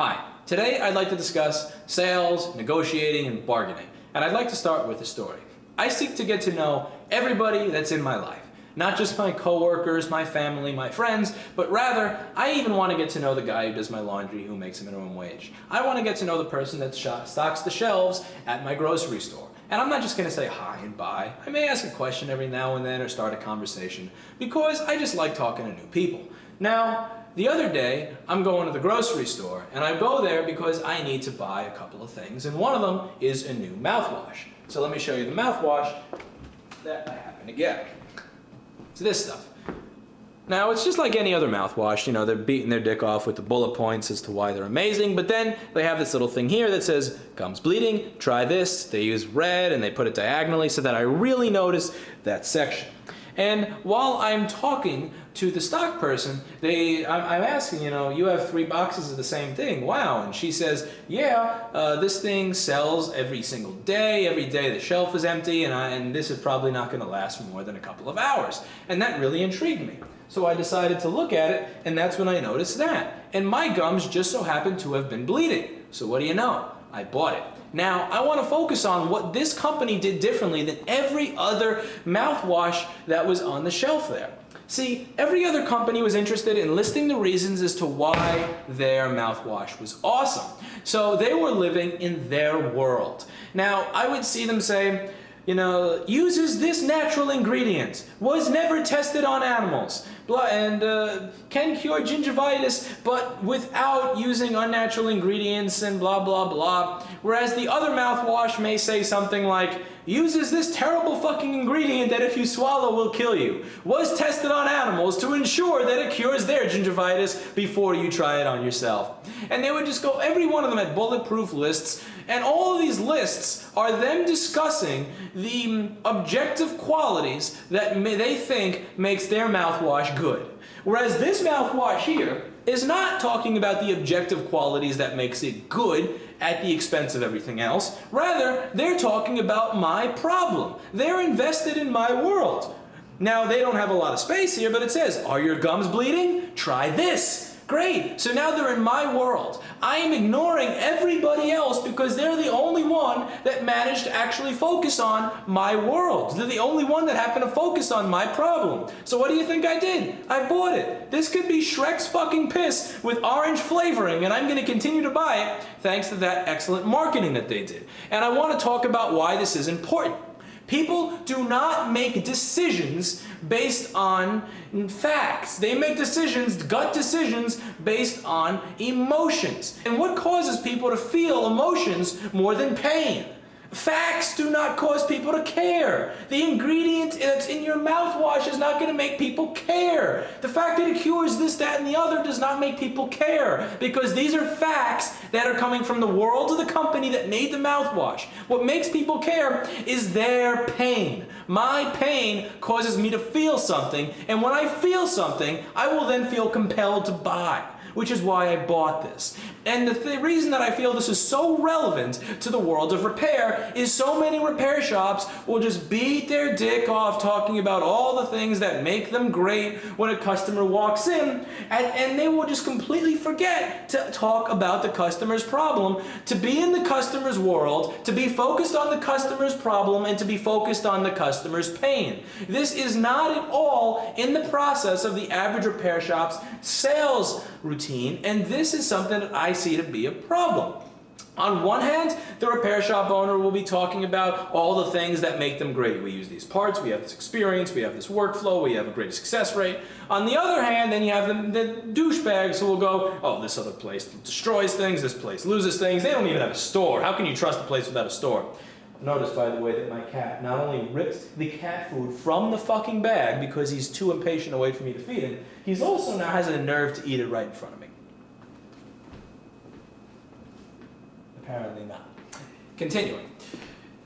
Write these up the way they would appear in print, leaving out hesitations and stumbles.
Hi, today I'd like to discuss sales, negotiating, and bargaining. And I'd like to start with a story. I seek to get to know everybody that's in my life. Not just my coworkers, my family, my friends, but rather, I even want to get to know the guy who does my laundry, who makes a minimum wage. I want to get to know the person that stocks the shelves at my grocery store. And I'm not just going to say hi and bye. I may ask a question every now and then or start a conversation because I just like talking to new people. Now, the other day, I'm going to the grocery store, and I go there because I need to buy a couple of things, and one of them is a new mouthwash. So let me show you the mouthwash that I happen to get. It's this stuff. Now, it's just like any other mouthwash. You know, they're beating their dick off with the bullet points as to why they're amazing, but then they have this little thing here that says, gums bleeding, try this. They use red and they put it diagonally so that I really notice that section. And while I'm talking to the stock person, I'm asking, you have 3 boxes of the same thing. Wow. And she says, yeah, this thing sells every single day. Every day the shelf is empty, and this is probably not going to last for more than a couple of hours. And that really intrigued me. So I decided to look at it, and that's when I noticed that. And my gums just so happened to have been bleeding. So what do you know? I bought it. Now, I want to focus on what this company did differently than every other mouthwash that was on the shelf there. See, every other company was interested in listing the reasons as to why their mouthwash was awesome. So they were living in their world. Now, I would see them say, uses this natural ingredient, was never tested on animals, and can cure gingivitis, but without using unnatural ingredients and blah, blah, blah. Whereas the other mouthwash may say something like, uses this terrible fucking ingredient that if you swallow will kill you, was tested on animals to ensure that it cures their gingivitis before you try it on yourself. And they would just go, every one of them had bulletproof lists, and all of these lists are them discussing the objective qualities that they think makes their mouthwash good. Whereas this mouthwash here is not talking about the objective qualities that makes it good at the expense of everything else. Rather, they're talking about my problem. They're invested in my world. Now, they don't have a lot of space here, but it says, are your gums bleeding? Try this. Great. So now they're in my world. I am ignoring everybody else because they're the only one that managed to actually focus on my world. They're the only one that happened to focus on my problem. So what do you think I did? I bought it. This could be Shrek's fucking piss with orange flavoring, and I'm going to continue to buy it thanks to that excellent marketing that they did. And I want to talk about why this is important. People do not make decisions based on facts. They make decisions, gut decisions, based on emotions. And what causes people to feel emotions more than pain? Facts do not cause people to care. The ingredient that's in your mouthwash is not going to make people care. The fact that it cures this, that, and the other does not make people care because these are facts that are coming from the world of the company that made the mouthwash. What makes people care is their pain. My pain causes me to feel something, and when I feel something, I will then feel compelled to buy, which is why I bought this. And the reason that I feel this is so relevant to the world of repair is so many repair shops will just beat their dick off talking about all the things that make them great when a customer walks in, and they will just completely forget to talk about the customer's problem, to be in the customer's world, to be focused on the customer's problem, and to be focused on the customer's pain. This is not at all in the process of the average repair shop's sales routine, and this is something that I see to be a problem. On one hand, the repair shop owner will be talking about all the things that make them great. We use these parts, we have this experience, we have this workflow, we have a great success rate. On the other hand, then you have the douchebags who will go, oh, this other place destroys things, this place loses things, they don't even have a store. How can you trust a place without a store? Notice, by the way, that my cat not only rips the cat food from the fucking bag because he's too impatient to wait for me to feed him, he's also now has the nerve to eat it right in front of me. Apparently not. Continuing.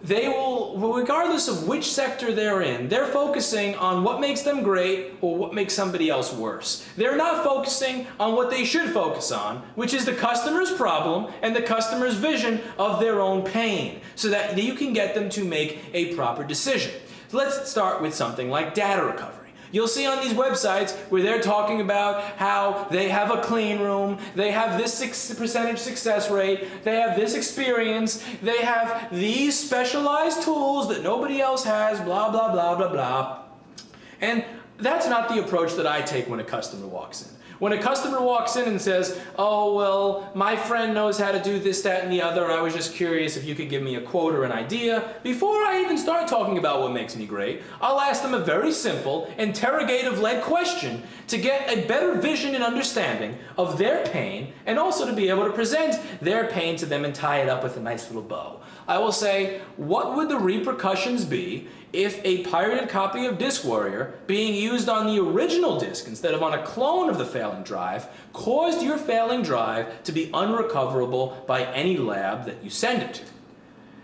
They will, regardless of which sector they're in, they're focusing on what makes them great or what makes somebody else worse. They're not focusing on what they should focus on, which is the customer's problem and the customer's vision of their own pain, so that you can get them to make a proper decision. So let's start with something like data recovery. You'll see on these websites where they're talking about how they have a clean room, they have this percentage success rate, they have this experience, they have these specialized tools that nobody else has, blah, blah, blah, blah, blah. And that's not the approach that I take when a customer walks in. When a customer walks in and says, oh, well, my friend knows how to do this, that, and the other, I was just curious if you could give me a quote or an idea, before I even start talking about what makes me great, I'll ask them a very simple, interrogative-led question to get a better vision and understanding of their pain, and also to be able to present their pain to them and tie it up with a nice little bow. I will say, what would the repercussions be if a pirated copy of Disk Warrior, being used on the original disk instead of on a clone of the failing drive, caused your failing drive to be unrecoverable by any lab that you send it to?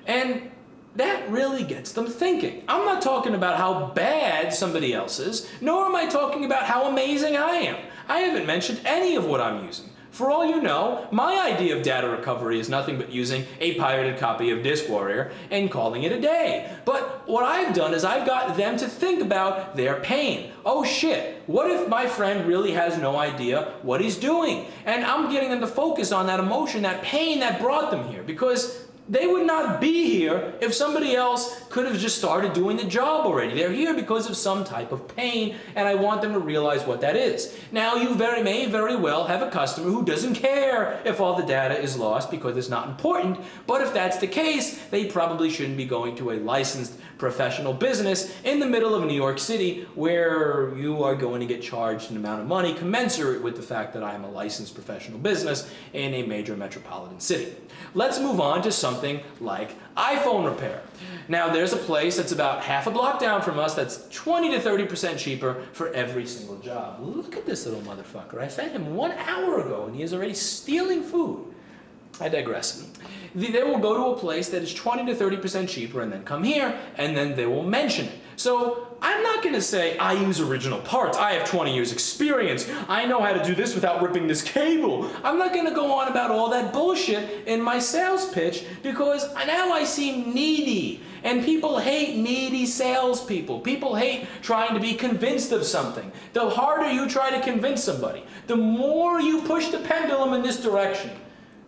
And that really gets them thinking. I'm not talking about how bad somebody else is, nor am I talking about how amazing I am. I haven't mentioned any of what I'm using. For all you know, my idea of data recovery is nothing but using a pirated copy of Disk Warrior and calling it a day. But what I've done is I've got them to think about their pain. Oh shit, what if my friend really has no idea what he's doing? And I'm getting them to focus on that emotion, that pain that brought them here, because they would not be here if somebody else could have just started doing the job already. They're here because of some type of pain, and I want them to realize what that is. Now, you may very well have a customer who doesn't care if all the data is lost because it's not important, but if that's the case, they probably shouldn't be going to a licensed professional business in the middle of New York City where you are going to get charged an amount of money commensurate with the fact that I am a licensed professional business in a major metropolitan city. Let's move on to something like iPhone repair. Now, there's a place that's about half a block down from us that's 20 to 30% cheaper for every single job. Look at this little motherfucker. I fed him 1 hour ago and he is already stealing food. I digress. They will go to a place that is 20 to 30% cheaper and then come here and then they will mention it. So I'm not going to say I use original parts. I have 20 years experience. I know how to do this without ripping this cable. I'm not going to go on about all that bullshit in my sales pitch because now I seem needy. And people hate needy salespeople. People hate trying to be convinced of something. The harder you try to convince somebody, the more you push the pendulum in this direction,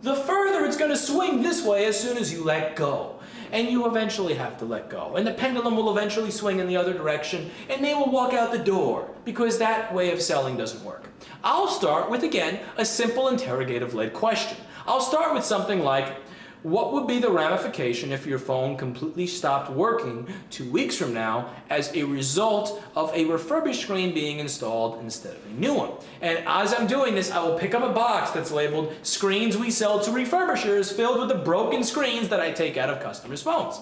the further it's going to swing this way as soon as you let go. And you eventually have to let go. And the pendulum will eventually swing in the other direction, and they will walk out the door, because that way of selling doesn't work. I'll start with, again, a simple interrogative-led question. I'll start with something like, what would be the ramification if your phone completely stopped working 2 weeks from now as a result of a refurbished screen being installed instead of a new one? And as I'm doing this, I will pick up a box that's labeled "Screens we sell to refurbishers," filled with the broken screens that I take out of customers' phones.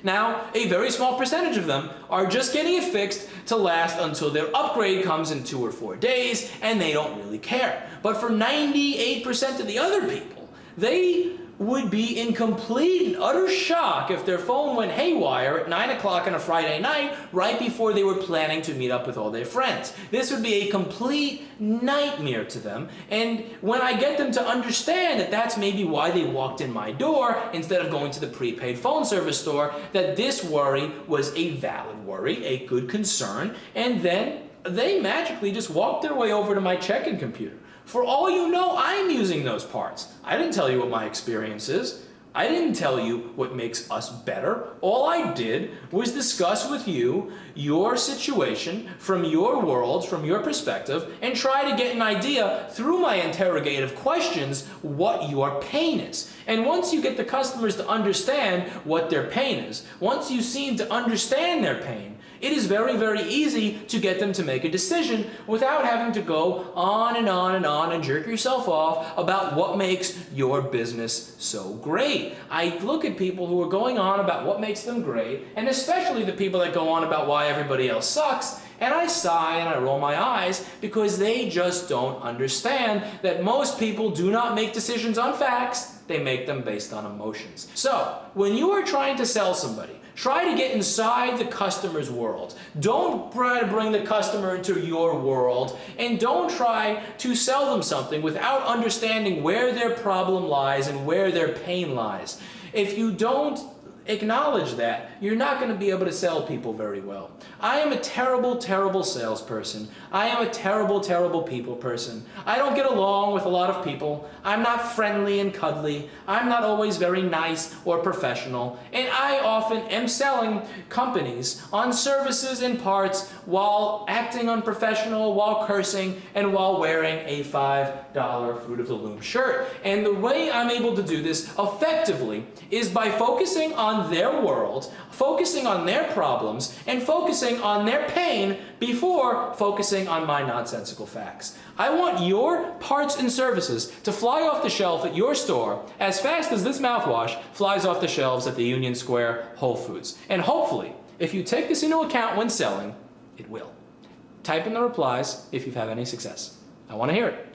Now, a very small percentage of them are just getting it fixed to last until their upgrade comes in 2 or 4 days, and they don't really care. But for 98% of the other people, they would be in complete and utter shock if their phone went haywire at 9 o'clock on a Friday night right before they were planning to meet up with all their friends. This would be a complete nightmare to them, and when I get them to understand that that's maybe why they walked in my door instead of going to the prepaid phone service store, that this worry was a valid worry, a good concern, and then they magically just walked their way over to my check-in computer. For all you know, I'm using those parts. I didn't tell you what my experience is. I didn't tell you what makes us better. All I did was discuss with you your situation from your world, from your perspective, and try to get an idea through my interrogative questions what your pain is. And once you get the customers to understand what their pain is, once you seem to understand their pain, it is very, very easy to get them to make a decision without having to go on and on and on and jerk yourself off about what makes your business so great. I look at people who are going on about what makes them great, and especially the people that go on about why everybody else sucks, and I sigh and I roll my eyes because they just don't understand that most people do not make decisions on facts, they make them based on emotions. So, when you are trying to sell somebody, try to get inside the customer's world. Don't try to bring the customer into your world, and don't try to sell them something without understanding where their problem lies and where their pain lies. If you don't acknowledge that, you're not going to be able to sell people very well. I am a terrible, terrible salesperson. I am a terrible, terrible people person. I don't get along with a lot of people. I'm not friendly and cuddly. I'm not always very nice or professional. And I often am selling companies on services and parts while acting unprofessional, while cursing, and while wearing a $5 Fruit of the Loom shirt. And the way I'm able to do this effectively is by focusing on their world, focusing on their problems, and focusing on their pain before focusing on my nonsensical facts. I want your parts and services to fly off the shelf at your store as fast as this mouthwash flies off the shelves at the Union Square Whole Foods. And hopefully, if you take this into account when selling, it will. Type in the replies if you've had any success. I want to hear it.